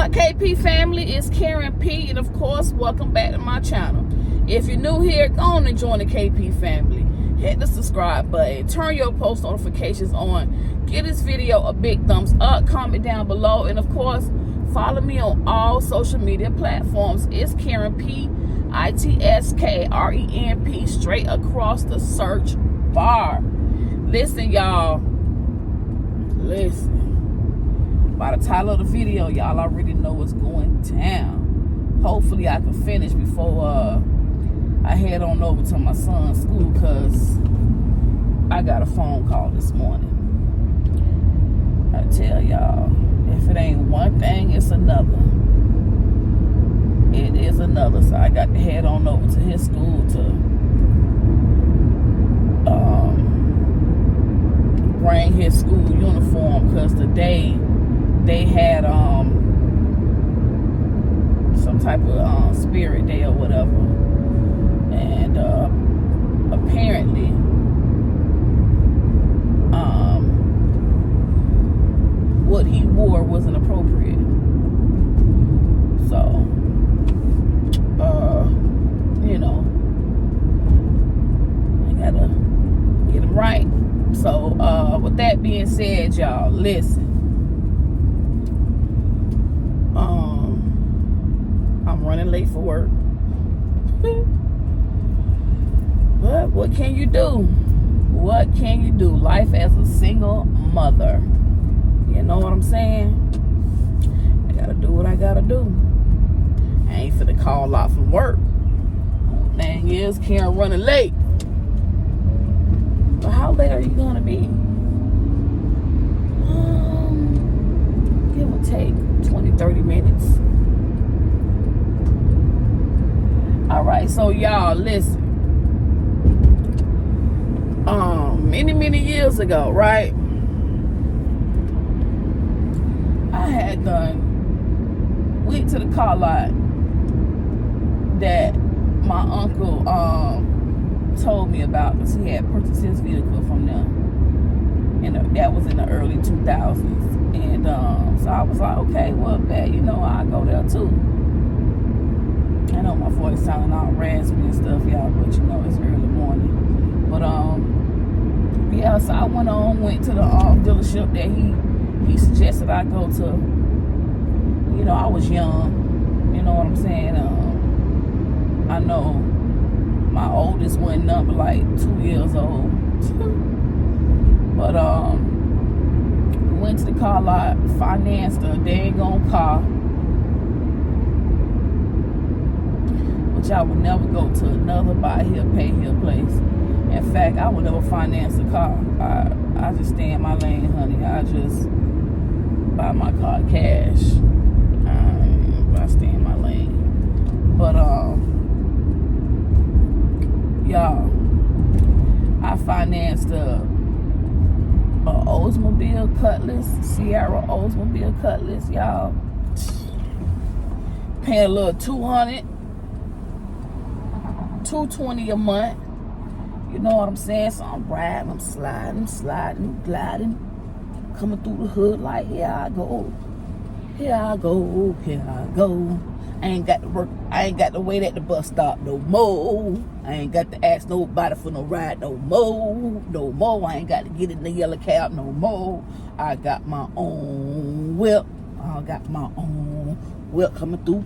up, KP family? It's Karen P, and of course, welcome back to my channel. If you're new here, go on and join the KP family. Hit the subscribe button, turn your post notifications on, give this video a big thumbs up, comment down below, and of course, follow me on all social media platforms. It's Karen P, ITSKRENP, straight across the search bar. Listen, y'all. Listen. By the title of the video, y'all already know what's going down. Hopefully, I can finish before I head on over to my son's school, because I got a phone call this morning. I tell y'all, if it ain't one thing, it's another. It is another. So I got to head on over to his school to bring his school uniform, because today they had some type of spirit day or whatever, and apparently what he wore wasn't appropriate. So you know, I gotta get him right. So with that being said, y'all, listen. I'm running late for work. But what can you do? What can you do? Life as a single mother. You know what I'm saying? I gotta do what I gotta do. I ain't finna call out from work. Thing is, Karen running late. But how late are you gonna be? Give or take 20-30 minutes. All right, so y'all listen. Many years ago, right? I had went to the car lot that my uncle told me about, because he had purchased his vehicle from them, and that was in the early 2000s. And so I was like, okay, well, bet, you know, I'll go there too. I know my voice sounding all raspy and stuff, y'all, but you know, it's early morning. But yeah, so I went to the dealership that he suggested I go to. You know, I was young, you know what I'm saying? I know my oldest wasn't number like 2 years old. But went to the car lot, financed a dang car, which I would never go to another buy here, pay here place. In fact, I would never finance a car. I just stay in my lane, honey. I just buy my car cash. I stay in my lane. But y'all, I financed a Oldsmobile Cutlass, Sierra Oldsmobile Cutlass, y'all. Paying a little $200, $220 a month. You know what I'm saying? So I'm riding, I'm sliding, gliding, coming through the hood like, here I go. Here I go, here I go. I ain't got to work. I ain't got to wait at the bus stop no more. I ain't got to ask nobody for no ride no more. No more. I ain't got to get in the yellow cab no more. I got my own whip. I got my own whip coming through.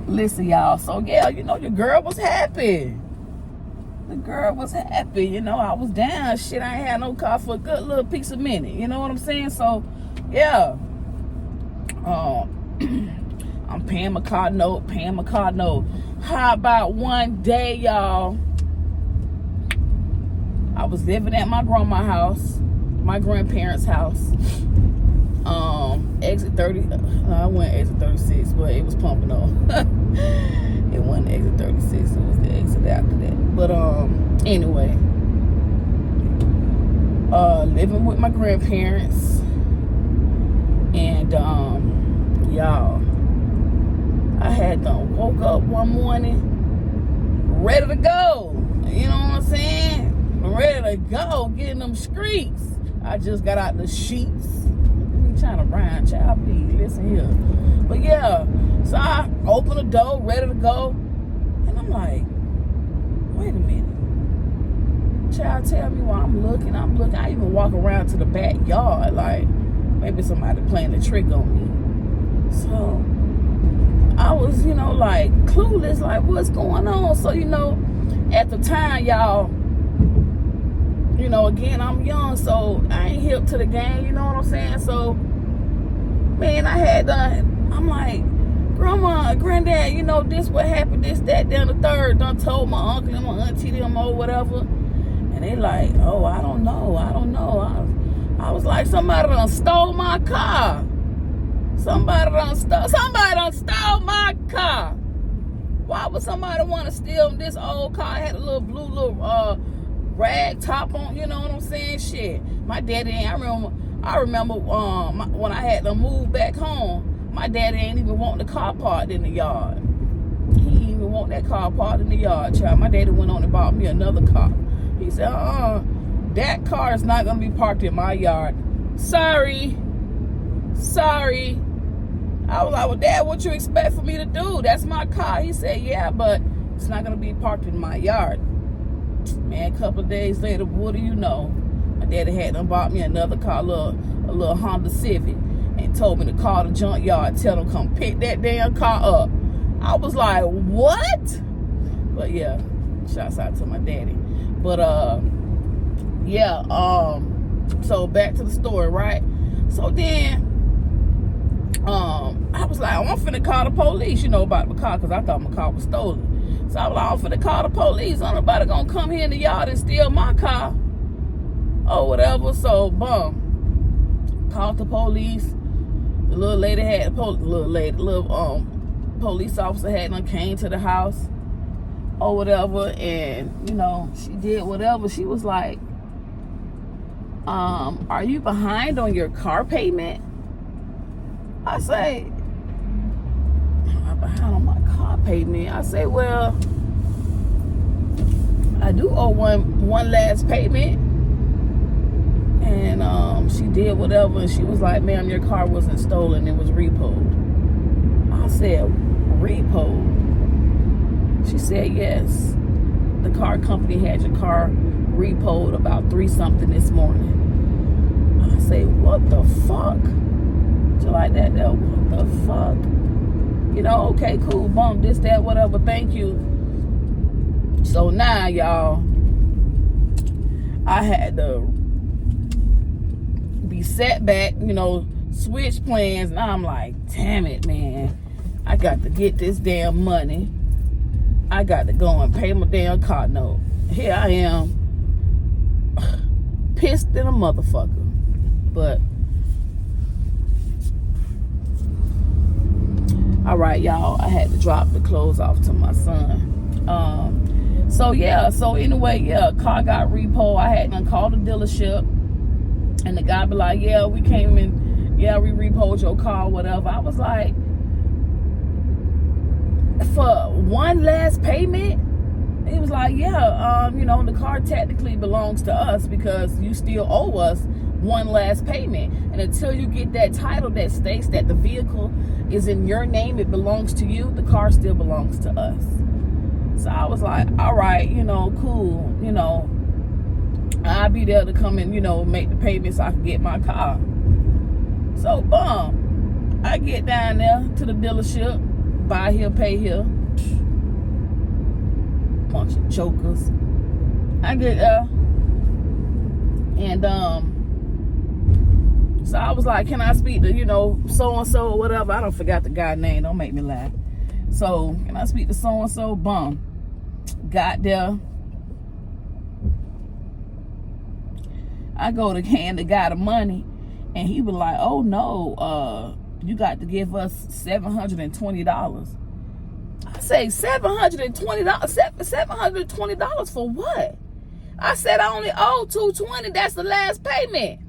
Listen, y'all. So yeah, you know, your girl was happy. The girl was happy. You know, I was down. Shit, I ain't had no car for a good little piece of minute. You know what I'm saying? So yeah. I'm paying my car note. How about one day, y'all, I was living at my grandma's house, my grandparents' house. Exit 30. I went exit 36, but it was pumping up. It wasn't exit 36. It was the exit after that. But anyway, living with my grandparents, and y'all, I had woke up one morning ready to go. You know what I'm saying? Ready to go, get in them streets. I just got out the sheets. trying to rhyme, child, please, listen here. But yeah, so I open the door, ready to go. And I'm like, wait a minute. Child, tell me while I'm looking. I even walk around to the backyard, like maybe somebody playing a trick on me. So I was, like clueless, like what's going on? So, at the time, y'all, again, I'm young, so I ain't hip to the game, you know what I'm saying? So, man, I'm like, Grandma, Granddad, this what happened, this, that, down the third, done told my uncle and my auntie them or whatever. And they like, oh, I don't know. I was like, somebody done stole my car. Somebody done stole my car. Why would somebody want to steal this old car? It had a little blue rag top on, you know what I'm saying? Shit. My daddy ain't, I remember when I had to move back home, my daddy ain't even want the car parked in the yard. He didn't even want that car parked in the yard, child. My daddy went on and bought me another car. He said, that car is not going to be parked in my yard. Sorry. I was like, well, Dad, what you expect for me to do? That's my car. He said, yeah, but it's not going to be parked in my yard. Man, a couple of days later, what do you know? My daddy had them bought me another car, a little Honda Civic, and told me to call the junkyard, tell them come pick that damn car up. I was like, what? But yeah, shouts out to my daddy. But yeah, so back to the story, right? So then I was like, I'm finna call the police, about my car, because I thought my car was stolen. So I was like, I'm finna call the police. Ain't nobody gonna come here in the yard and steal my car or whatever. So called the police. The little lady had police officer had came to the house or whatever, and she did whatever. She was like, are you behind on your car payment? I say, am I behind on my car payment? I say, well, I do owe one last payment. And she did whatever, and she was like, ma'am, your car wasn't stolen, it was repoed. I said, repoed? She said, yes. The car company had your car repoed about 3-something this morning. I say, what the fuck? So like that, what the fuck? Okay, cool, bump, this, that, whatever, thank you. So now, y'all, I had to be set back, switch plans, and I'm like, damn it, man. I got to get this damn money. I got to go and pay my damn car note. Here I am, pissed in a motherfucker. But all right, y'all, I had to drop the clothes off to my son. So anyway, car got repo. I had to call the dealership, and the guy be like, yeah, we came in, we repoed your car, whatever. I was like, for one last payment? He was like, the car technically belongs to us because you still owe us one last payment. And until you get that title that states that the vehicle is in your name, it belongs to you, the car still belongs to us. So I was like, all right, cool, I'll be there to come and, make the payment so I can get my car. So, I get down there to the dealership, buy here, pay here. Bunch of jokers. I get there, and so I was like, can I speak to, so-and-so or whatever? I don't forgot the guy's name. Don't make me laugh. So, can I speak to so-and-so? Got there. I go to hand the guy the money, and he was like, oh, no, you got to give us $720. I say, $720? $720 for what? I said, I only owe $220. That's the last payment.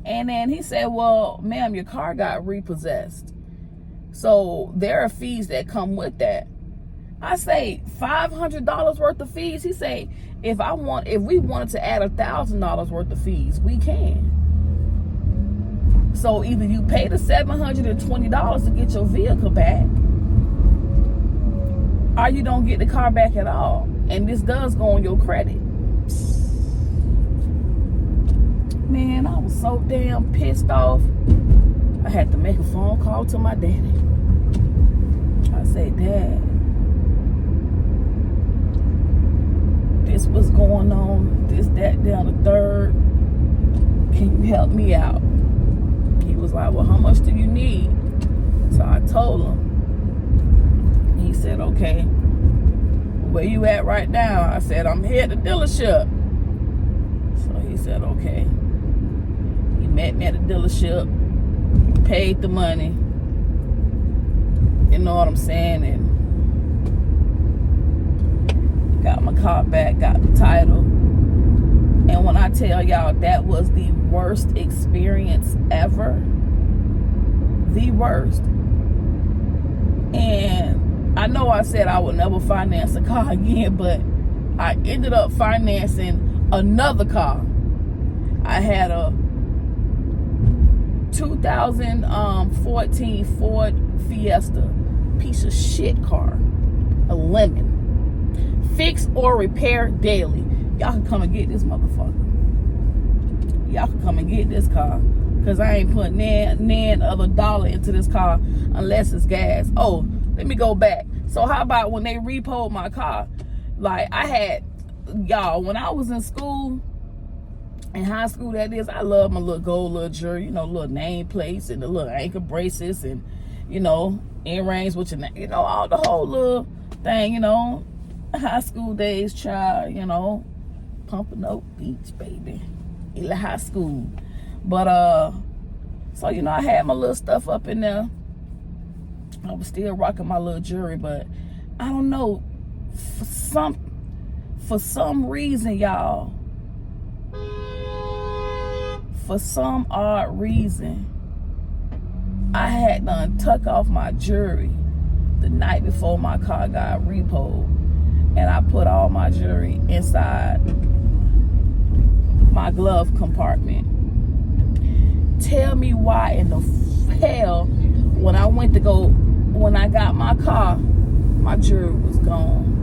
And then he said, well, ma'am, your car got repossessed. So there are fees that come with that. I say, $500 worth of fees? He say, if we wanted to add $1,000 worth of fees, we can. So either you pay the $720 to get your vehicle back, or you don't get the car back at all. And this does go on your credit. Man, I was so damn pissed off. I had to make a phone call to my daddy. I said, Dad, this was going on, this, that, down the third. Can you help me out? He was like, well, how much do you need? So I told him. He said, okay, where you at right now? I said, I'm here at the dealership. So he said, okay. He met me at the dealership, paid the money. You know what I'm saying? And got my car back, got the title. And when I tell y'all, that was the worst experience ever. The worst. And I know I said I would never finance a car again, but I ended up financing another car. I had a 2014 Ford Fiesta, piece of shit car, a lemon. Fix or repair daily. Y'all can come and get this motherfucker. Y'all can come and get this car. Because I ain't putting nan other dollar into this car unless it's gas. Oh, let me go back. So how about when they repoed my car? Like I had, y'all, when I was in school, in high school that is, I love my little gold little jewelry, you know, little name plates and the little ankle bracelets and, you know, earrings with your name, you know, all the whole little thing, you know. High school days, child, you know, pumping Oak Beach, baby, in high school. But so you know, I had my little stuff up in there. I was still rocking my little jewelry, but I don't know, for some reason, y'all, for some odd reason, I had done tuck off my jewelry the night before my car got repoed. And I put all my jewelry inside my glove compartment. Tell me why in the hell when I got my car, my jewelry was gone.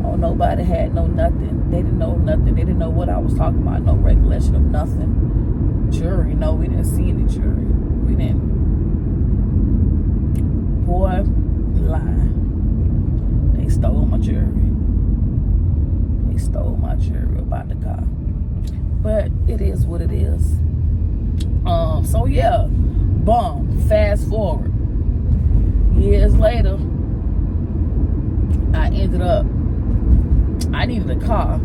Oh, nobody had no nothing. They didn't know nothing. They didn't know what I was talking about. No recollection of nothing. Jewelry, no, we didn't see any jewelry. We didn't. Boy, lie. They stole my jewelry. They stole my jewelry about the car. But it is what it is. So yeah, boom, fast forward. Years later, I needed a car.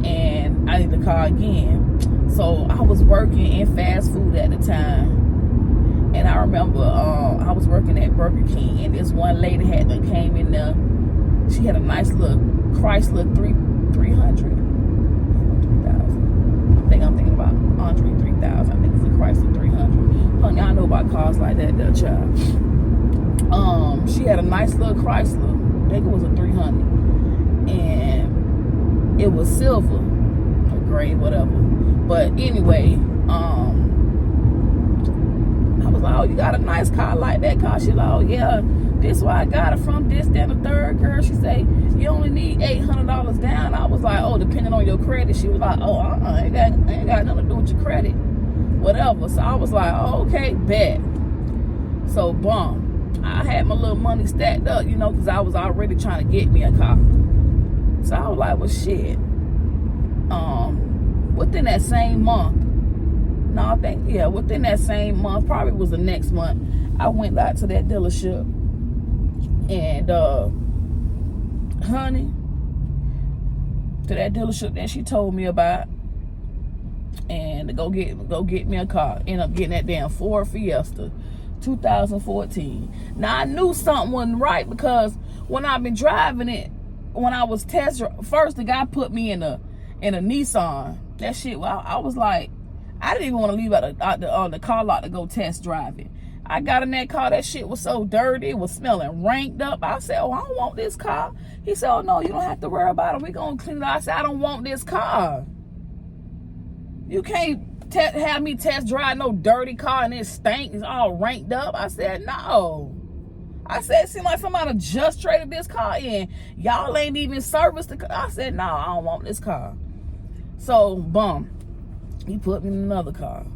And I needed a car again. So I was working in fast food at the time. And I remember I was working at Burger King. And this one lady came in there. She had a nice little Chrysler 300. 3000. I think I'm thinking about Andre 3000. I think it's a Chrysler 300. Honey, I know about cars like that, child. She had a nice little Chrysler. I think it was a 300. And it was silver or gray, whatever. But anyway, I was like, oh, you got a nice car like that car? She's like, oh yeah. This why I got it from, this, then the third. Girl, she say, you only need $800 down. I was like, oh, depending on your credit. She was like, oh, ain't got nothing to do with your credit. Whatever. So I was like, oh, okay, bet. So, boom. I had my little money stacked up, you know, because I was already trying to get me a car. So I was like, well, shit. Within that same month, within that same month, probably was the next month, I went out to that dealership. And honey, to that dealership that she told me about, and to go get me a car. End up getting that damn Ford Fiesta, 2014. Now I knew something wasn't right because when I've been driving it, when I was first the guy put me in a Nissan. That shit, well, I was like, I didn't even want to leave out the car lot to go test drive it. I got in that car, that shit was so dirty, it was smelling ranked up. I said, oh, I don't want this car. He said, oh, no, you don't have to worry about it. We're going to clean it out. I said, I don't want this car. You can't have me test drive no dirty car and it stank, it's all ranked up. I said, no. I said, it seemed like somebody just traded this car in. Y'all ain't even serviced the car. I said, no, I don't want this car. So, boom. He put me in another car.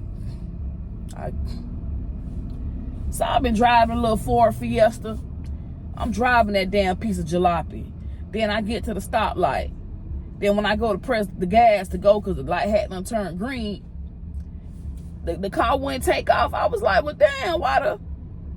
So I've been driving a little Ford Fiesta. I'm driving that damn piece of jalopy. Then I get to the stoplight. Then when I go to press the gas to go, because the light hadn't turned green, the car wouldn't take off. I was like, well, damn, why the...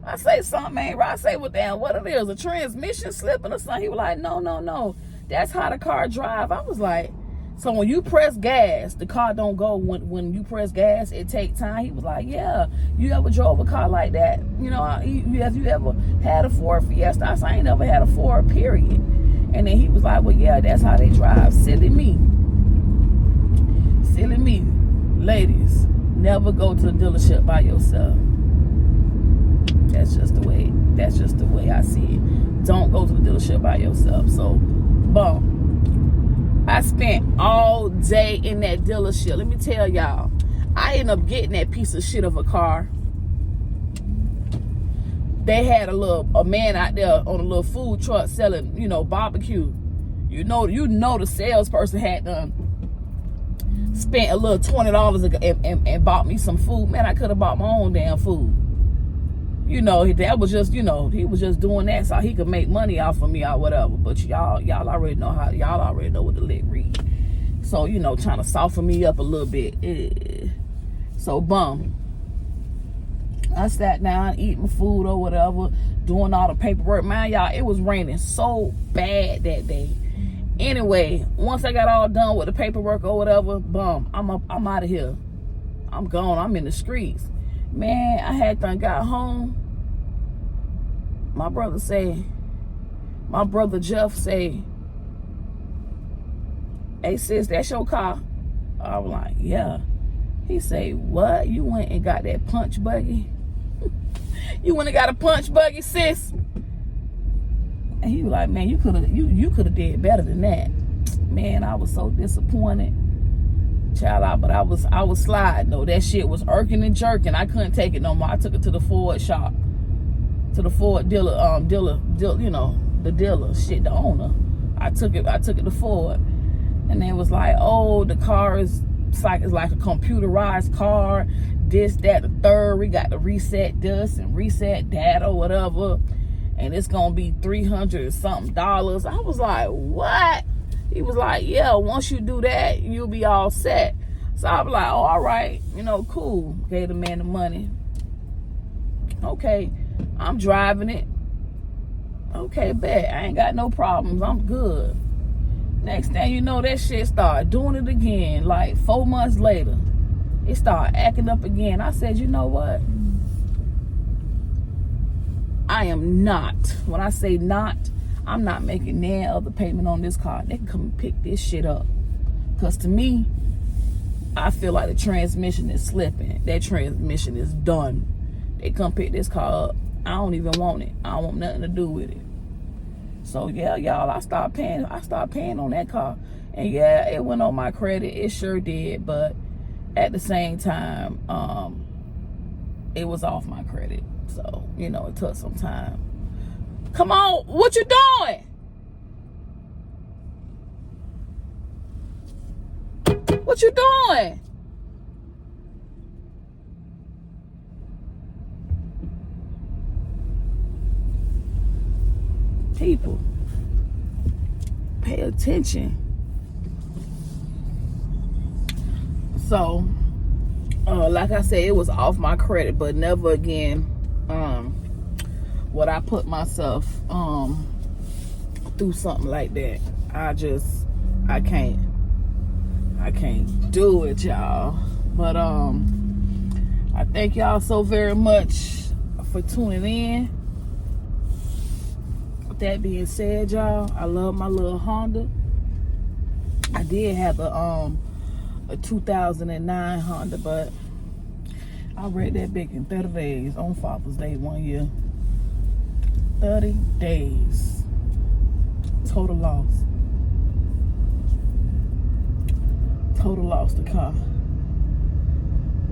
I say something ain't right. I say, well, damn, what it is, a transmission slipping or something? He was like, no. That's how the car drive. I was like, so when you press gas, the car don't go. When you press gas, it take time. He was like, yeah, you ever drove a car like that? You know, have you ever had a Ford Fiesta? I said, I ain't never had a Ford, period. And then he was like, well, yeah, that's how they drive. Silly me. Ladies, never go to the dealership by yourself. That's just the way I see it. Don't go to the dealership by yourself. So, boom. I spent all day in that dealership. Let me tell y'all, I ended up getting that piece of shit of a car. They had a man out there on a little food truck selling, barbecue. You know the salesperson had done spent a little $20 and bought me some food. Man, I could have bought my own damn food. That was just, he was just doing that so he could make money off of me or whatever. But y'all already know what the lick read. So, trying to soften me up a little bit. So, boom. I sat down, eating my food or whatever, doing all the paperwork. Man, y'all, it was raining so bad that day. Anyway, once I got all done with the paperwork or whatever, boom, I'm out of here. I'm gone. I'm in the streets. Man, I had done got home. My brother Jeff say, hey sis, that's your car? I was like, yeah. He say, what? You went and got that punch buggy? You went and got a punch buggy, sis? And he was like, man, you could have did better than that. Man, I was so disappointed. Child out, but I was sliding though. That shit was irking and jerking. I couldn't take it no more. I took it to the Ford shop, to the Ford dealer, the dealer, shit, the owner. I took it to Ford, and they was like, oh, the car is it's like a computerized car. This, that, the third. We got to reset this and reset that or whatever, and it's gonna be $300 something. I was like, what? He was like, yeah, once you do that, you'll be all set. So I was like, oh, all right, cool. Gave the man the money. Okay, I'm driving it. Okay, bet. I ain't got no problems. I'm good. Next thing you know, that shit started doing it again. Like 4 months later, it started acting up again. I said, you know what? I am not. When I say not, I'm not making any other payment on this car. They can come and pick this shit up. Because to me, I feel like the transmission is slipping. That transmission is done. They come pick this car up. I don't even want it. I don't want nothing to do with it. So yeah, y'all, I started paying on that car. And yeah, it went on my credit. It sure did. But at the same time, it was off my credit. So, it took some time. Come on, what you doing? What you doing? People, pay attention. So, like I said, it was off my credit, but never again would I put myself through something like that. I can't do it, y'all. But I thank y'all so very much for tuning in. With that being said, y'all, I love my little Honda. I did have a 2009 Honda, but I read that big in 30 days on Father's Day 1 year. 30 days. Total loss. Total loss the car.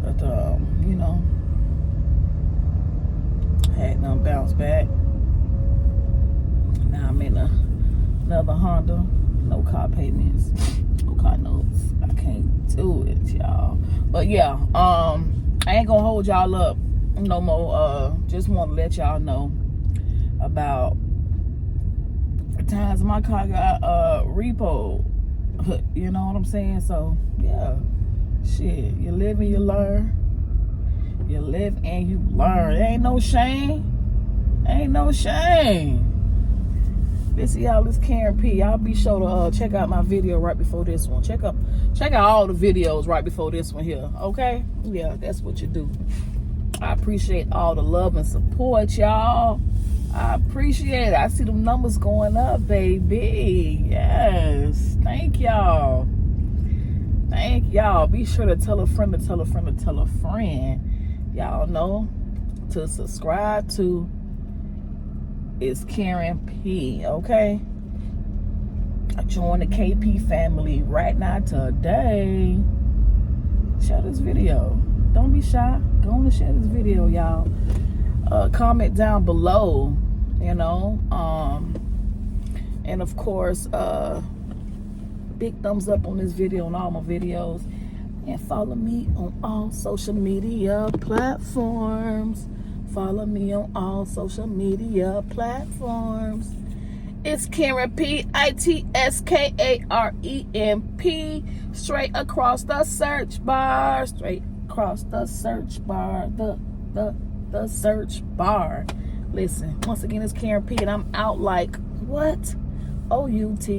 But you know, had them bounce back. Now I'm in another Honda. No car payments, no car notes. I can't do it, y'all. But yeah, I ain't gonna hold y'all up no more. Just want to let y'all know about the times my car got repoed. You know what I'm saying? So yeah, shit. You live and you learn. You live and you learn. Ain't no shame. Ain't no shame. Listen, y'all, this Karen P. Y'all be sure to check out my video right before this one. Check out all the videos right before this one here. Okay? Yeah, that's what you do. I appreciate all the love and support, y'all. I appreciate it. I see them numbers going up, baby. Yes. Thank y'all. Thank y'all. Be sure to tell a friend to tell a friend to tell a friend. Y'all know to subscribe to It's Karen P. Okay? Join the KP family right now today. Share this video. Don't be shy. Go on and share this video, y'all. Comment down below, you know. And of course, big thumbs up on this video and all my videos. And follow me on all social media platforms. Follow me on all social media platforms. It's Karen P. ITSKAREMP. Straight across the search bar. Straight across the search bar. The search bar. Listen, once again, it's Karen P. And I'm out like what? OUT.